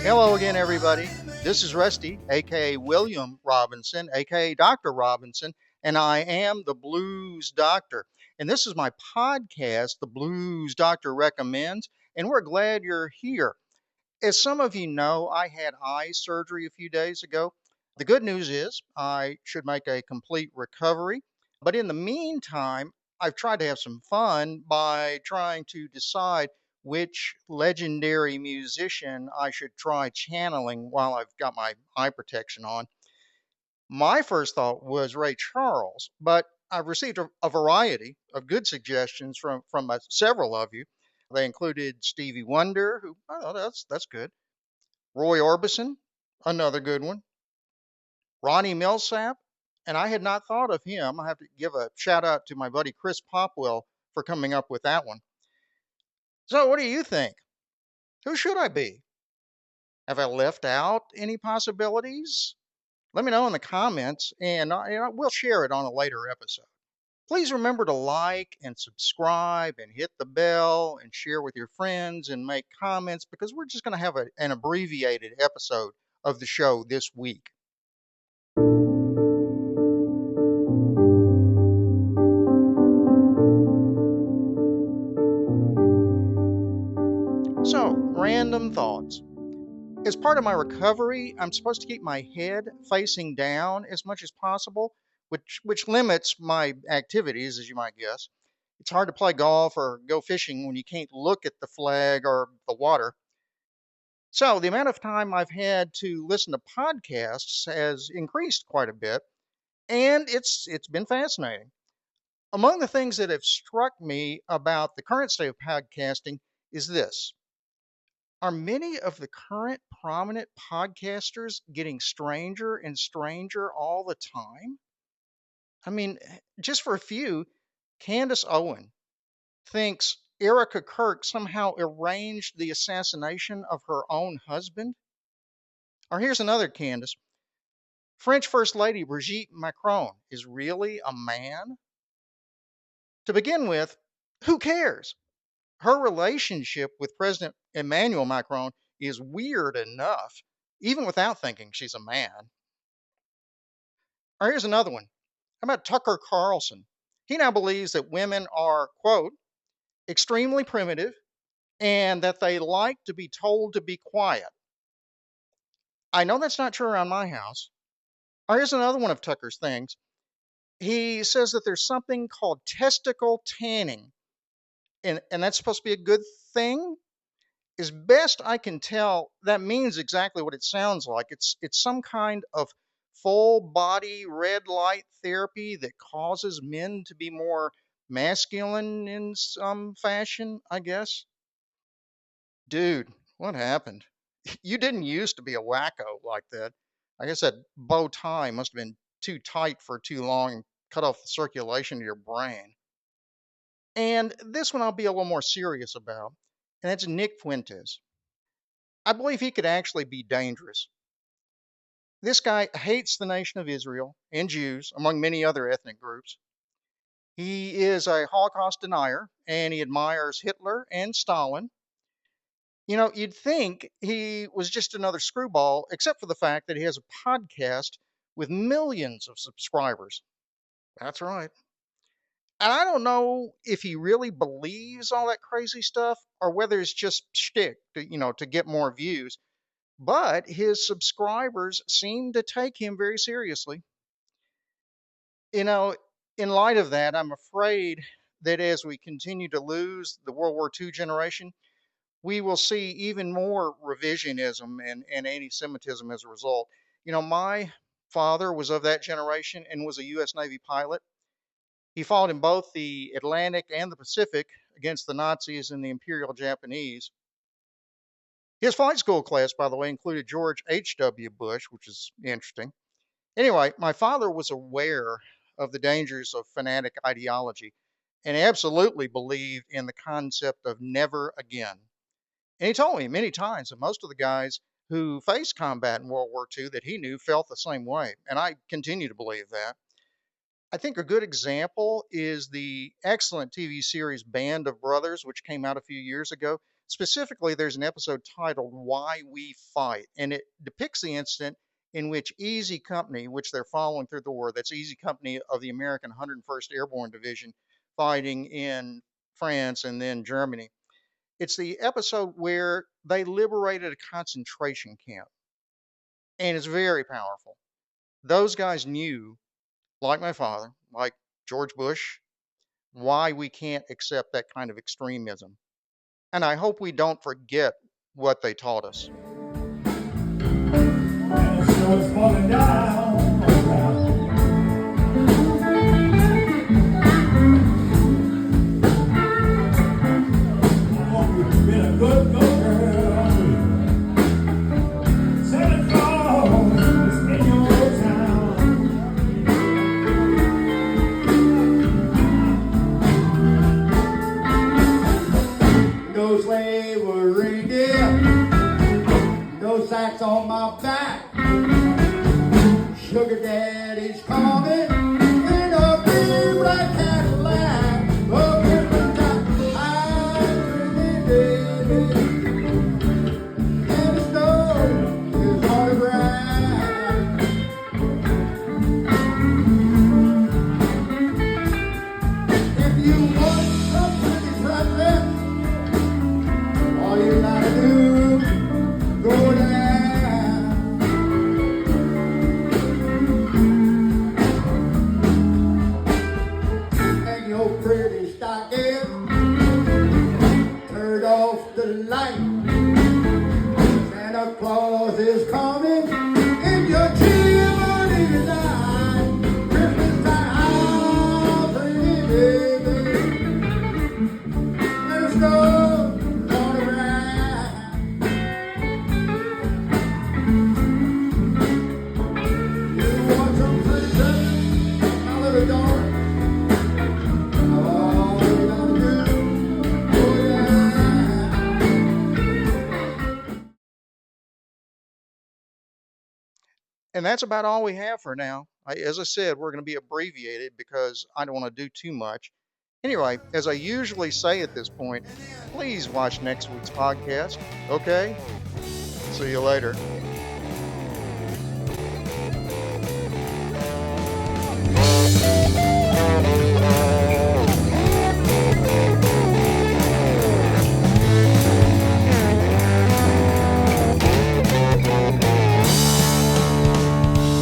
Hello again, everybody. This is Rusty, aka William Robinson, aka Dr. Robinson, and I am the Blues Doctor. And this is my podcast, The Blues Doctor Recommends, and we're glad you're here. As some of you know, I had eye surgery a few days ago. The good news is I should make a complete recovery. But in the meantime, I've tried to have some fun by trying to decide which legendary musician I should try channeling while I've got my eye protection on. My first thought was Ray Charles, but I've received a variety of good suggestions from several of you. They included Stevie Wonder, who, oh, that's good. Roy Orbison, another good one. Ronnie Millsap, and I had not thought of him. I have to give a shout out to my buddy Chris Popwell for coming up with that one. So, what do you think? Who should I be? Have I left out any possibilities? Let me know in the comments, and we'll share it on a later episode. Please remember to like and subscribe and hit the bell and share with your friends and make comments because we're just going to have an abbreviated episode of the show this week. So, random thoughts. As part of my recovery, I'm supposed to keep my head facing down as much as possible, which limits my activities, as you might guess. It's hard to play golf or go fishing when you can't look at the flag or the water. So, the amount of time I've had to listen to podcasts has increased quite a bit, and it's been fascinating. Among the things that have struck me about the current state of podcasting is this. Are many of the current prominent podcasters getting stranger and stranger all the time? I mean, just for a few, Candace Owen thinks Erica Kirk somehow arranged the assassination of her own husband. Or here's another Candace. French First Lady Brigitte Macron is really a man? To begin with, who cares? Her relationship with President Emmanuel Macron is weird enough, even without thinking she's a man. Or here's another one. How about Tucker Carlson? He now believes that women are, quote, extremely primitive and that they like to be told to be quiet. I know that's not true around my house. Or here's another one of Tucker's things. He says that there's something called testicle tanning, and that's supposed to be a good thing. As best I can tell, that means exactly what it sounds like. It's some kind of full body red light therapy that causes men to be more masculine in some fashion, I guess. Dude, what happened? You didn't used to be a wacko like that. I guess that bow tie must have been too tight for too long and cut off the circulation to your brain. And this one I'll be a little more serious about, and that's Nick Fuentes. I believe he could actually be dangerous. This guy hates the nation of Israel and Jews, among many other ethnic groups. He is a Holocaust denier, and he admires Hitler and Stalin. You know, you'd think he was just another screwball, except for the fact that he has a podcast with millions of subscribers. That's right. And I don't know if he really believes all that crazy stuff or whether it's just shtick, to get more views. But his subscribers seem to take him very seriously. You know, in light of that, I'm afraid that as we continue to lose the World War II generation, we will see even more revisionism and anti Semitism as a result. My father was of that generation and was a U.S. Navy pilot. He fought in both the Atlantic and the Pacific against the Nazis and the Imperial Japanese. His flight school class, by the way, included George H.W. Bush, which is interesting. Anyway, my father was aware of the dangers of fanatic ideology and absolutely believed in the concept of never again. And he told me many times that most of the guys who faced combat in World War II that he knew felt the same way. And I continue to believe that. I think a good example is the excellent TV series Band of Brothers, which came out a few years ago. Specifically, there's an episode titled Why We Fight, and it depicts the incident in which Easy Company, which they're following through the war, that's Easy Company of the American 101st Airborne Division fighting in France and then Germany. It's the episode where they liberated a concentration camp, and it's very powerful. Those guys knew, like my father, like George Bush, why we can't accept that kind of extremism. And I hope we don't forget what they taught us. And the snow's falling down around. I hope you've been a good girl. Santa Claus is in your town. No sleigh or reindeer, no sacks on my back. Sugar daddy's coming in a big black Cadillac. Oh, Christmas time, I'm pretty baby, and the snow is on the ground. If you want some pretty presents, all you gotta do, go down. Hang your pretty stocking, turn off the light. Santa Claus is coming in your chimney tonight. Christmas time, pretty baby, and the snow's on the ground. You want some pretty presents, my little daughter? All you gotta do, oh yeah. And that's about all we have for now. As I said, we're going to be abbreviated because I don't want to do too much. Anyway, as I usually say at this point, please watch next week's podcast. Okay? See you later.